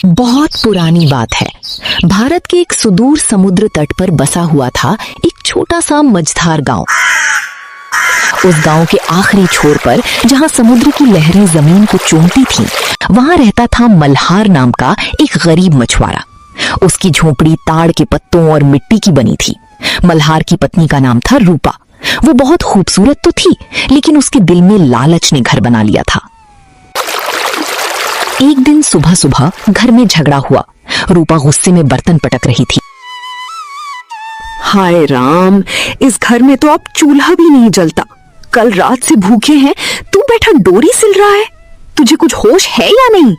बहुत पुरानी बात है। भारत के एक सुदूर समुद्र तट पर बसा हुआ था एक छोटा सा मझधार गांव। उस गांव के आखिरी छोर पर, जहां समुद्र की लहरें जमीन को चूमती थीं, वहां रहता था मल्हार नाम का एक गरीब मछुआरा। उसकी झोपड़ी ताड़ के पत्तों और मिट्टी की बनी थी। मल्हार की पत्नी का नाम था रूपा। वो बहुत खूबसूरत तो थी, लेकिन उसके दिल में लालच ने घर बना लिया था। एक दिन सुबह सुबह घर में झगड़ा हुआ। रूपा गुस्से में बर्तन पटक रही थी। हाय राम, इस घर में तो अब चूल्हा भी नहीं जलता। कल रात से भूखे हैं, तू बैठा डोरी सिल रहा है। तुझे कुछ होश है या नहीं?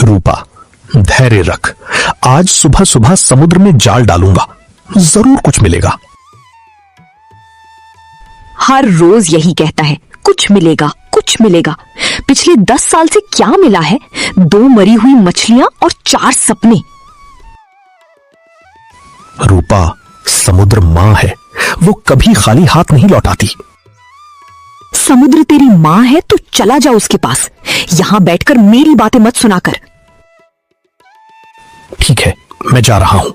रूपा, धैर्य रख। आज सुबह सुबह समुद्र में जाल डालूंगा, जरूर कुछ मिलेगा। हर रोज यही कहता है, कुछ मिलेगा कुछ मिलेगा। पिछले 10 साल से क्या मिला है? 2 मरी हुई मछलियां और 4 सपने। रूपा, समुद्र मां है, वो कभी खाली हाथ नहीं लौटाती। समुद्र तेरी मां है तो चला जा उसके पास। यहां बैठकर मेरी बातें मत सुना कर। ठीक है, मैं जा रहा हूं।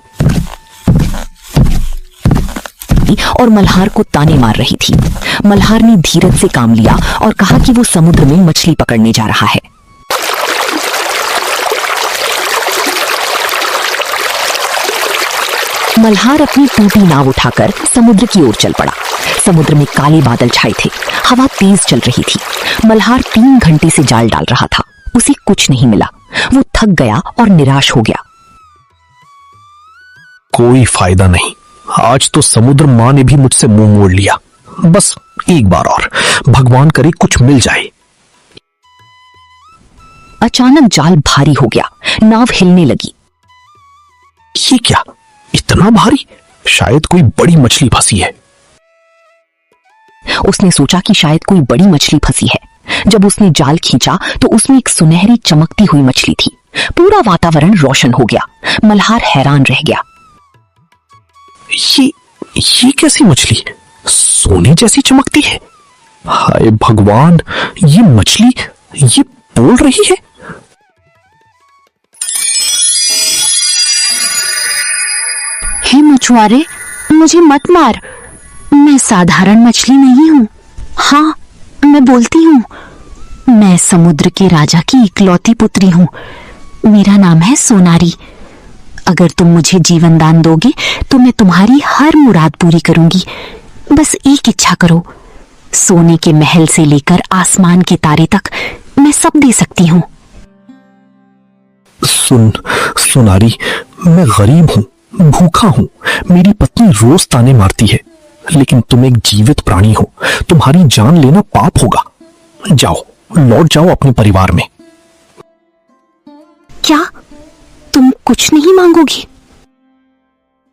और मल्हार को ताने मार रही थी। मल्हार ने धीरज से काम लिया और कहा कि वो समुद्र में मछली पकड़ने जा रहा है। मल्हार अपनी टूटी नाव उठाकर समुद्र की ओर चल पड़ा। समुद्र में काले बादल छाए थे, हवा तेज चल रही थी। मल्हार 3 घंटे से जाल डाल रहा था, उसे कुछ नहीं मिला। वो थक गया और निराश हो गया। कोई फायदा नहीं, आज तो समुद्र मां ने भी मुझसे मुंह मोड़ लिया। बस एक बार और, भगवान करे कुछ मिल जाए। अचानक जाल भारी हो गया, नाव हिलने लगी। ये क्या, इतना भारी? शायद कोई बड़ी मछली फंसी है। उसने सोचा कि शायद कोई बड़ी मछली फंसी है। जब उसने जाल खींचा तो उसमें एक सुनहरी चमकती हुई मछली थी। पूरा वातावरण रोशन हो गया। मल्हार हैरान रह गया। ये कैसी मछली? सोने जैसी चमकती है। हाय भगवान, ये मछली ये बोल रही है। हे मछुआरे, मुझे मत मार। मैं साधारण मछली नहीं हूँ। हाँ, मैं बोलती हूँ। मैं समुद्र के राजा की इकलौती पुत्री हूँ। मेरा नाम है सोनारी। अगर तुम मुझे जीवन दान दोगे तो मैं तुम्हारी हर मुराद पूरी करूंगी। बस एक इच्छा करो। सोने के महल से लेकर आसमान के तारे तक मैं सब दे सकती हूँ। सोनारी, मैं गरीब हूँ, भूखा हूँ। मेरी पत्नी रोज ताने मारती है, लेकिन तुम एक जीवित प्राणी हो। तुम्हारी जान लेना पाप होगा। जाओ, लौट जाओ अपने परिवार में। क्या तुम कुछ नहीं मांगोगी?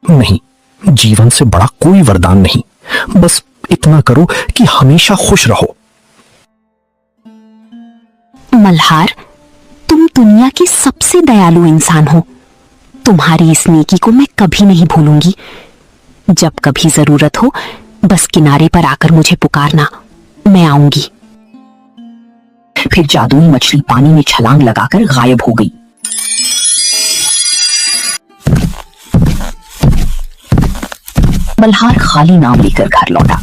नहीं, जीवन से बड़ा कोई वरदान नहीं। बस इतना करो कि हमेशा खुश रहो। मल्हार, तुम दुनिया के सबसे दयालु इंसान हो। तुम्हारी इस नेकी को मैं कभी नहीं भूलूंगी। जब कभी जरूरत हो, बस किनारे पर आकर मुझे पुकारना, मैं आऊंगी। फिर जादुई मछली पानी में छलांग लगाकर गायब हो गई। मल्हार खाली नाव लेकर घर लौटा।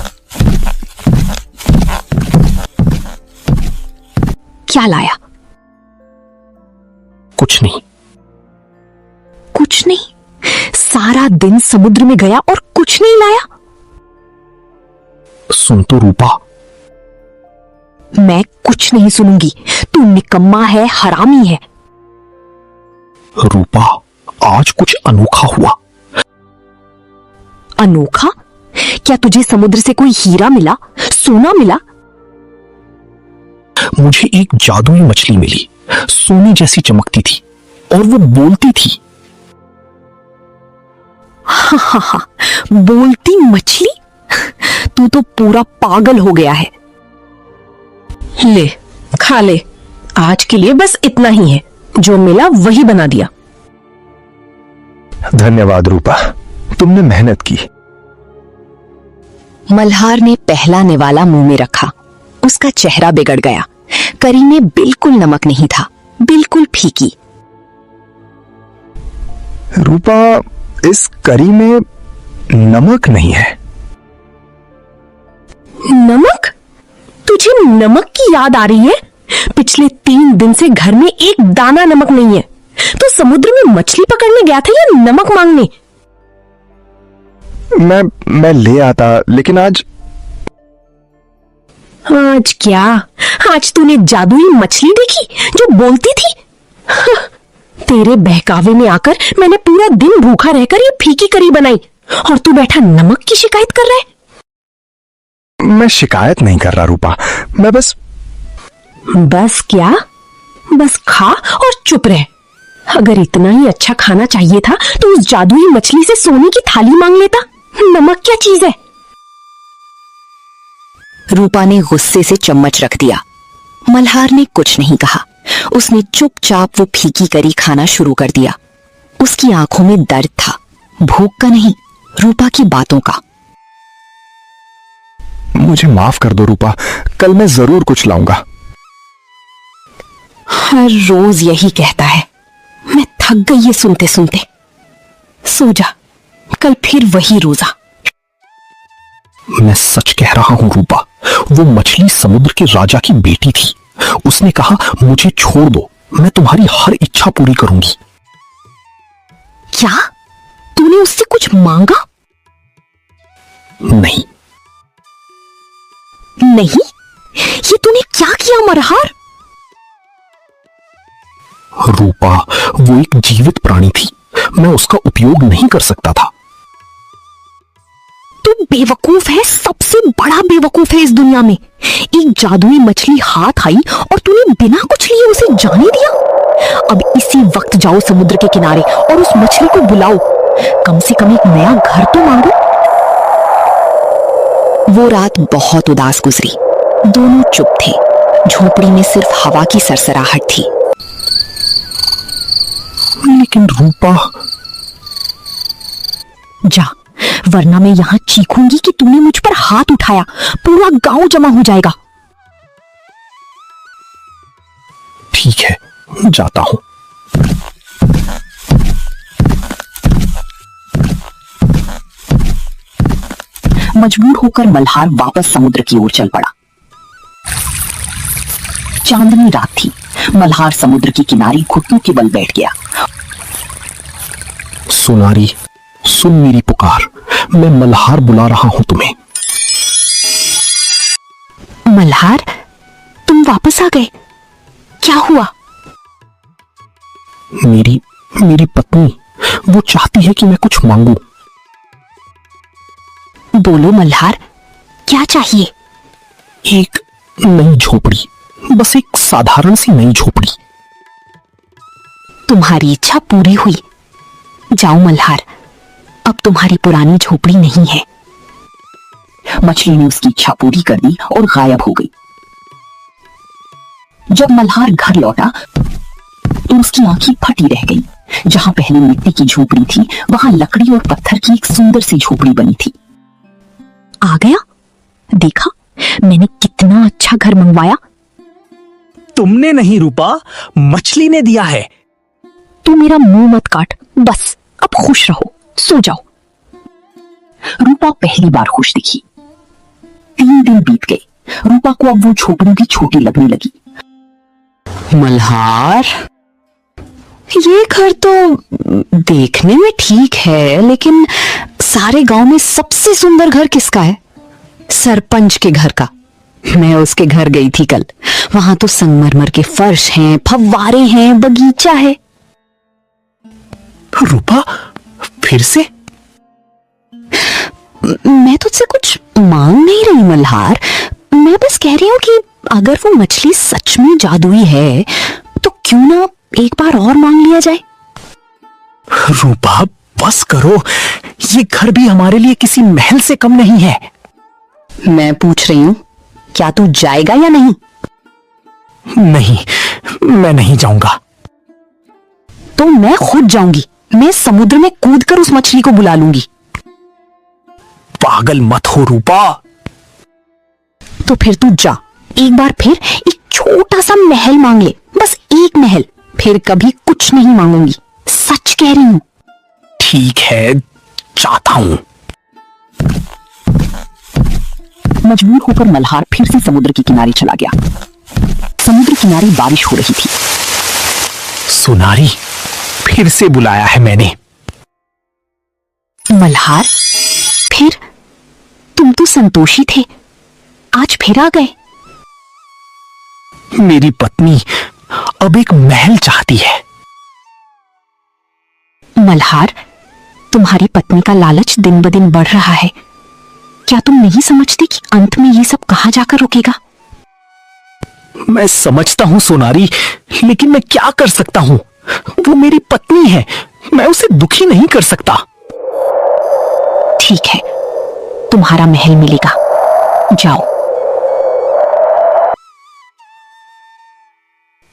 क्या लाया? कुछ नहीं। कुछ नहीं? सारा दिन समुद्र में गया और कुछ नहीं लाया? सुन तो रूपा। मैं कुछ नहीं सुनूंगी। तू निकम्मा है, हरामी है। रूपा, आज कुछ अनोखा हुआ। अनोखा? क्या तुझे समुद्र से कोई हीरा मिला, सोना मिला? मुझे एक जादुई मछली मिली, सोने जैसी चमकती थी और वो बोलती थी। हा, बोलती मछली? तू तो पूरा पागल हो गया है। ले, खा ले। आज के लिए बस इतना ही है, जो मिला वही बना दिया। धन्यवाद रूपा, तुमने मेहनत की। मल्हार ने पहला निवाला मुंह में रखा। उसका चेहरा बिगड़ गया। करी में बिल्कुल नमक नहीं था। बिल्कुल फीकी। रूपा, इस करी में नमक नहीं है। नमक? तुझे नमक की याद आ रही है? पिछले 3 दिन से घर में एक दाना नमक नहीं है। तो समुद्र में मछली पकड़ने गया था या नमक मांगने? मैं ले आता, लेकिन आज क्या? आज तूने जादुई मछली देखी जो बोलती थी? तेरे बहकावे में आकर मैंने पूरा दिन भूखा रहकर ये फीकी करी बनाई और तू बैठा नमक की शिकायत कर रहा है। मैं शिकायत नहीं कर रहा रूपा, मैं बस क्या? बस खा और चुप रह। अगर इतना ही अच्छा खाना चाहिए था तो उस जादुई मछली से सोने की थाली मांग लेता। नमक क्या चीज है? रूपा ने गुस्से से चम्मच रख दिया। मल्हार ने कुछ नहीं कहा। उसने चुपचाप वो फीकी करी खाना शुरू कर दिया। उसकी आंखों में दर्द था, भूख का नहीं, रूपा की बातों का। मुझे माफ कर दो रूपा, कल मैं जरूर कुछ लाऊंगा। हर रोज यही कहता है। मैं थक गई ये सुनते सुनते। सो जा, कल फिर वही रोजा। मैं सच कह रहा हूं रूपा, वो मछली समुद्र के राजा की बेटी थी। उसने कहा मुझे छोड़ दो, मैं तुम्हारी हर इच्छा पूरी करूंगी। क्या तूने उससे कुछ मांगा? नहीं। ये तूने क्या किया मल्हार? रूपा, वो एक जीवित प्राणी थी, मैं उसका उपयोग नहीं कर सकता था। तू बेवकूफ है, सबसे बड़ा बेवकूफ है इस दुनिया में। एक जादुई मछली हाथ आई और तूने बिना कुछ लिए उसे जाने दिया। अब इसी वक्त जाओ समुद्र के किनारे और उस मछली को बुलाओ। कम से कम एक नया घर तो मांगो। वो रात बहुत उदास गुजरी। दोनों चुप थे। झोपड़ी में सिर्फ हवा की सरसराहट थी। लेकिन रूपा, जा, वरना मैं यहां चीखूंगी कि तूने मुझ पर हाथ उठाया। पूरा गांव जमा हो जाएगा। ठीक है, जाता हूं। मजबूर होकर मल्हार वापस समुद्र की ओर चल पड़ा। चांदनी रात थी। मल्हार समुद्र के किनारे घुटनों के बल बैठ गया। सुनारी, सुन मेरी पुकार, मैं मल्हार बुला रहा हूं तुम्हें। मल्हार, तुम वापस आ गए? क्या हुआ? मेरी पत्नी, वो चाहती है कि मैं कुछ मांगू। बोलो मल्हार, क्या चाहिए? एक नई झोपड़ी, बस एक साधारण सी नई झोपड़ी। तुम्हारी इच्छा पूरी हुई। जाओ मल्हार, अब तुम्हारी पुरानी झोपड़ी नहीं है। मछली ने उसकी इच्छा पूरी कर दी और गायब हो गई। जब मल्हार घर लौटा तो उसकी आंखें फटी रह गई। जहां पहले मिट्टी की झोपड़ी थी, वहां लकड़ी और पत्थर की एक सुंदर सी झोपड़ी बनी थी। आ गया? देखा, मैंने कितना अच्छा घर मंगवाया। तुमने नहीं रूपा, मछली ने दिया है। तू मेरा मुंह मत काट, बस अब खुश रहो, सो जाओ। रूपा पहली बार खुश दिखी। 3 दिन बीत गए। रूपा को अब वो झोपड़ी भी छोटी लगने लगी। मल्हार, ये घर तो देखने में ठीक है, लेकिन सारे गांव में सबसे सुंदर घर किसका है? सरपंच के घर का। मैं उसके घर गई थी कल। वहां तो संगमरमर के फर्श हैं, फव्वारे हैं, बगीचा है। रूपा, फिर से? मैं तुझसे कुछ मांग नहीं रही मल्हार, मैं बस कह रही हूं कि अगर वो मछली सच में जादुई है तो क्यों ना एक बार और मांग लिया जाए। रूपा, बस करो, ये घर भी हमारे लिए किसी महल से कम नहीं है। मैं पूछ रही हूं, क्या तू जाएगा या नहीं? नहीं, मैं नहीं जाऊंगा। तो मैं खुद जाऊंगी। मैं समुद्र में कूदकर उस मछली को बुला लूंगी। पागल मत हो रूपा। तो फिर तू जा, एक बार फिर एक छोटा सा महल मांग ले, बस एक महल, फिर कभी कुछ नहीं मांगूंगी, सच कह रही हूं। ठीक है, चाहता हूं। मजबूर होकर मल्हार फिर से समुद्र के किनारे चला गया। समुद्र किनारे बारिश हो रही थी। सुनारी, फिर से बुलाया है मैंने। मल्हार, फिर तुम तो संतोषी थे, आज फिर आ गए। मेरी पत्नी अब एक महल चाहती है। मल्हार, तुम्हारी पत्नी का लालच दिन ब दिन बढ़ रहा है। क्या तुम नहीं समझते कि अंत में ये सब कहां जाकर रुकेगा? मैं समझता हूं सोनारी, लेकिन मैं क्या कर सकता हूं? वो मेरी पत्नी है, मैं उसे दुखी नहीं कर सकता। ठीक है, तुम्हारा महल मिलेगा, जाओ।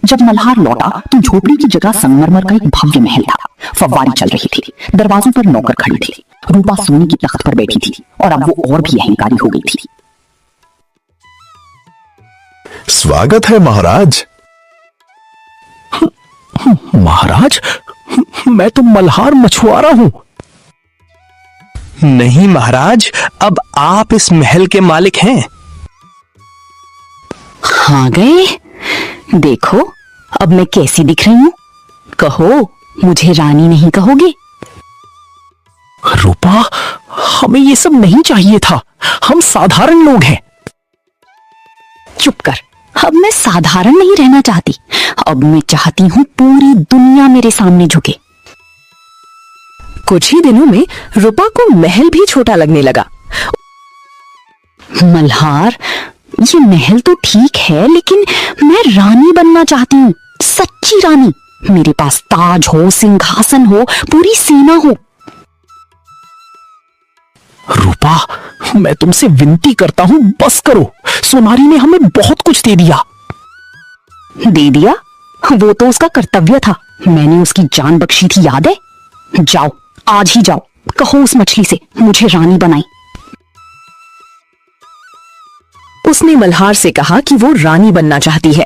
जब मल्हार लौटा तो झोपड़ी की जगह संगमरमर का एक भव्य महल था। फव्वारी चल रही थी, दरवाजों पर नौकर खड़े थे। रूपा सोने की तख्त पर बैठी थी और अब वो और भी अहंकारी हो गई थी। स्वागत है महाराज। महाराज, मैं तो मल्हार मछुआरा हूं। नहीं महाराज, अब आप इस महल के मालिक हैं। हाँ गए, देखो अब मैं कैसी दिख रही हूं। कहो, मुझे रानी नहीं कहोगे? रूपा, हमें ये सब नहीं चाहिए था, हम साधारण लोग हैं। चुप कर, अब मैं साधारण नहीं रहना चाहती, अब मैं चाहती हूं पूरी दुनिया मेरे सामने झुके। कुछ ही दिनों में रूपा को महल भी छोटा लगने लगा। मल्हार, ये महल तो ठीक है, लेकिन मैं रानी बनना चाहती हूँ, सच्ची रानी। मेरे पास ताज हो, सिंहासन हो, पूरी सेना हो। रूपा, मैं तुमसे विनती करता हूं, बस करो। सोनारी ने हमें बहुत कुछ दे दिया। दे दिया? वो तो उसका कर्तव्य था, मैंने उसकी जान बख्शी थी, याद है? जाओ, आज ही जाओ, कहो उस मछली से मुझे रानी बनाई। उसने मल्हार से कहा कि वो रानी बनना चाहती है।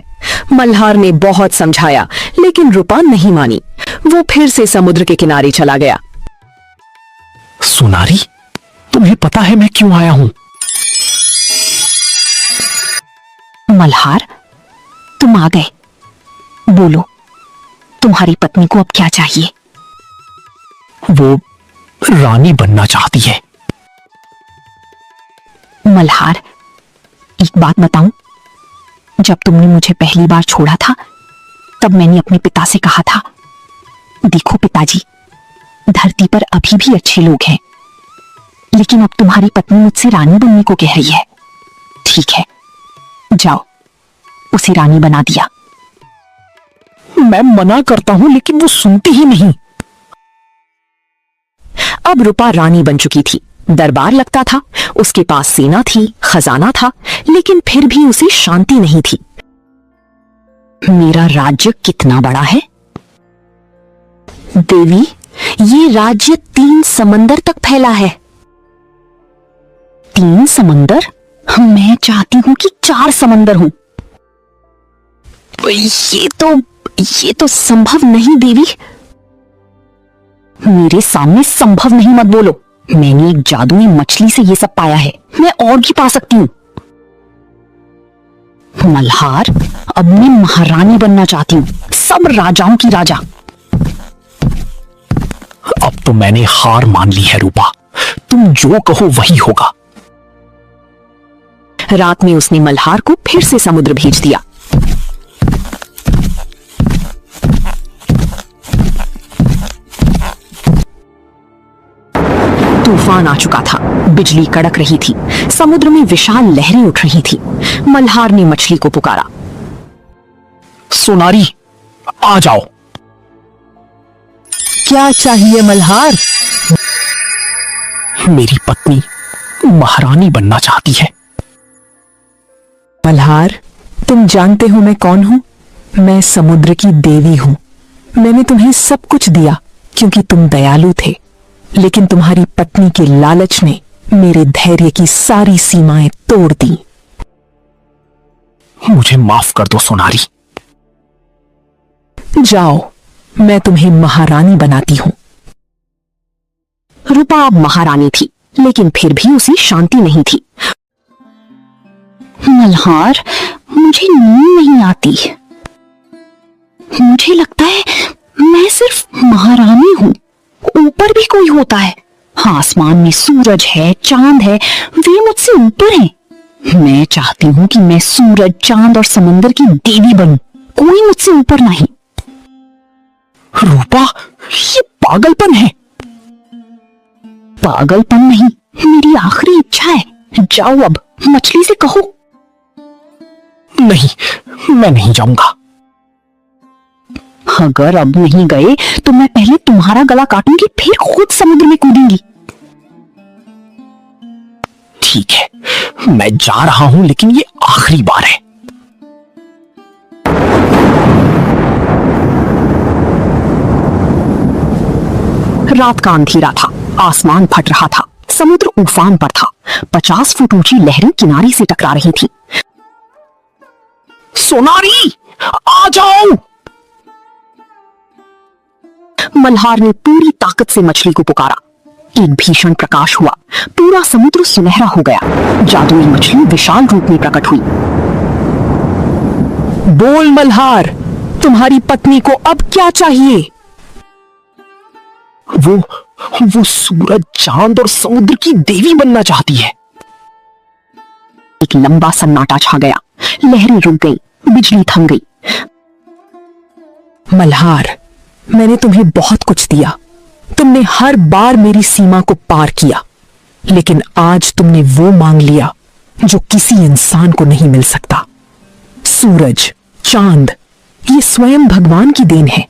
मल्हार ने बहुत समझाया, लेकिन रूपा नहीं मानी। वो फिर से समुद्र के किनारे चला गया। सोनारी, तुम्हें पता है मैं क्यों आया हूं? मल्हार, तुम आ गए, बोलो, तुम्हारी पत्नी को अब क्या चाहिए? वो रानी बनना चाहती है। मल्हार, एक बात बताऊं, जब तुमने मुझे पहली बार छोड़ा था, तब मैंने अपने पिता से कहा था, देखो पिताजी, धरती पर अभी भी अच्छे लोग हैं, लेकिन अब तुम्हारी पत्नी मुझसे रानी बनने को कह रही है। ठीक है, जाओ, उसे रानी बना दिया। मैं मना करता हूं, लेकिन वो सुनती ही नहीं। अब रूपा रानी बन चुकी थी। दरबार लगता था, उसके पास सेना थी, खजाना था, लेकिन फिर भी उसे शांति नहीं थी। मेरा राज्य कितना बड़ा है देवी? ये राज्य 3 समंदर तक फैला है। 3 समंदर? मैं चाहती हूं कि 4 समंदर हों। ये तो संभव नहीं देवी। मेरे सामने संभव नहीं मत बोलो। मैंने एक जादुई मछली से ये सब पाया है, मैं और भी पा सकती हूं। मल्हार, अब मैं महारानी बनना चाहती हूं, सब राजाओं की राजा। अब तो मैंने हार मान ली है रूपा, तुम जो कहो वही होगा। रात में उसने मल्हार को फिर से समुद्र भेज दिया। तूफान आ चुका था, बिजली कड़क रही थी, समुद्र में विशाल लहरें उठ रही थी। मल्हार ने मछली को पुकारा, सोनारी, आ जाओ। क्या चाहिए मल्हार? मेरी पत्नी महारानी बनना चाहती है। मल्हार, तुम जानते हो मैं कौन हूं? मैं समुद्र की देवी हूं। मैंने तुम्हें सब कुछ दिया क्योंकि तुम दयालु थे, लेकिन तुम्हारी पत्नी के लालच ने मेरे धैर्य की सारी सीमाएं तोड़ दी। मुझे माफ कर दो सोनारी। जाओ, मैं तुम्हें महारानी बनाती हूं। रूपा अब महारानी थी, लेकिन फिर भी उसे शांति नहीं थी। मल्हार, मुझे नींद नहीं आती। मुझे लगता है मैं सिर्फ महारानी हूं। ऊपर भी कोई होता है। आसमान में सूरज है, चांद है, वे मुझसे ऊपर हैं। मैं चाहती हूं कि मैं सूरज, चांद और समंदर की देवी बनूं। कोई मुझसे ऊपर नहीं। रूपा, ये पागलपन है। पागलपन नहीं, मेरी आखिरी इच्छा है। जाओ, अब मछली से कहो। नहीं, मैं नहीं जाऊंगा। अगर अब नहीं गए तो मैं पहले तुम्हारा गला काटूंगी, फिर खुद समुद्र में कूदूंगी। ठीक है, मैं जा रहा हूं, लेकिन ये आखिरी बार है। रात का अंधेरा था, आसमान फट रहा था, समुद्र उफान पर था। 50 फुट ऊंची लहरें किनारे से टकरा रही थी। सोनारी, आ जाओ। मल्हार ने पूरी ताकत से मछली को पुकारा। एक भीषण प्रकाश हुआ, पूरा समुद्र सुनहरा हो गया। जादुई मछली विशाल रूप में प्रकट हुई। बोल मल्हार, तुम्हारी पत्नी को अब क्या चाहिए? वो सूरज, चांद और समुद्र की देवी बनना चाहती है। एक लंबा सन्नाटा छा गया। लहरें रुक गई, बिजली थम गई। मल्हार, मैंने तुम्हें बहुत कुछ दिया। तुमने हर बार मेरी सीमा को पार किया, लेकिन आज तुमने वो मांग लिया जो किसी इंसान को नहीं मिल सकता। सूरज, चांद, ये स्वयं भगवान की देन है।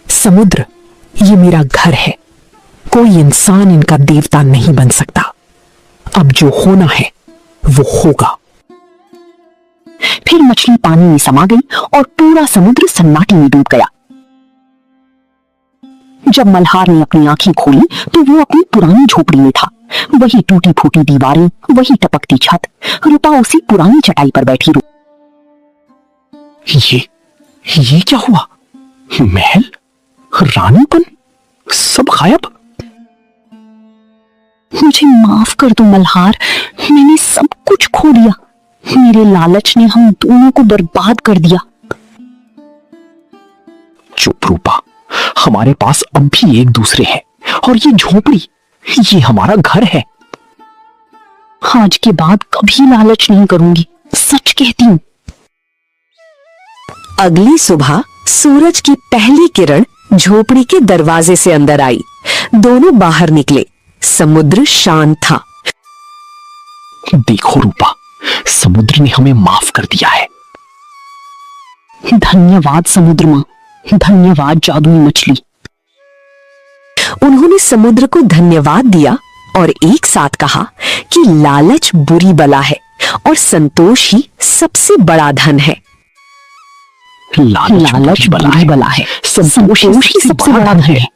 समुद्र, ये मेरा घर है। कोई इंसान इनका देवता नहीं बन सकता। अब जो होना है वो होगा। फिर मछली पानी में समा गई और पूरा समुद्र सन्नाटे में डूब गया। जब मल्हार ने अपनी आंखें खोली तो वो अपनी पुरानी झोपड़ी में था। वही टूटी फूटी दीवारें, वही टपकती छत। रूपा उसी पुरानी चटाई पर बैठी रो। ये क्या हुआ? महल, रानीपन, सब गायब। मुझे माफ कर दो मल्हार, मैंने सब कुछ खो दिया। मेरे लालच ने हम दोनों को बर्बाद कर दिया। चुप रूपा, हमारे पास अब भी एक दूसरे हैं, और ये झोपड़ी, ये हमारा घर है। आज के बाद कभी लालच नहीं करूंगी, सच कहती हूं। अगली सुबह सूरज की पहली किरण झोपड़ी के दरवाजे से अंदर आई। दोनों बाहर निकले। समुद्र शांत था। देखो रूपा, समुद्र ने हमें माफ कर दिया है। धन्यवाद समुद्र मां, धन्यवाद जादुई मछली। उन्होंने समुद्र को धन्यवाद दिया और एक साथ कहा कि लालच बुरी बला है और संतोष ही सबसे बड़ा धन है। लालच बुरी बला है, संतोष ही सबसे बड़ा धन है।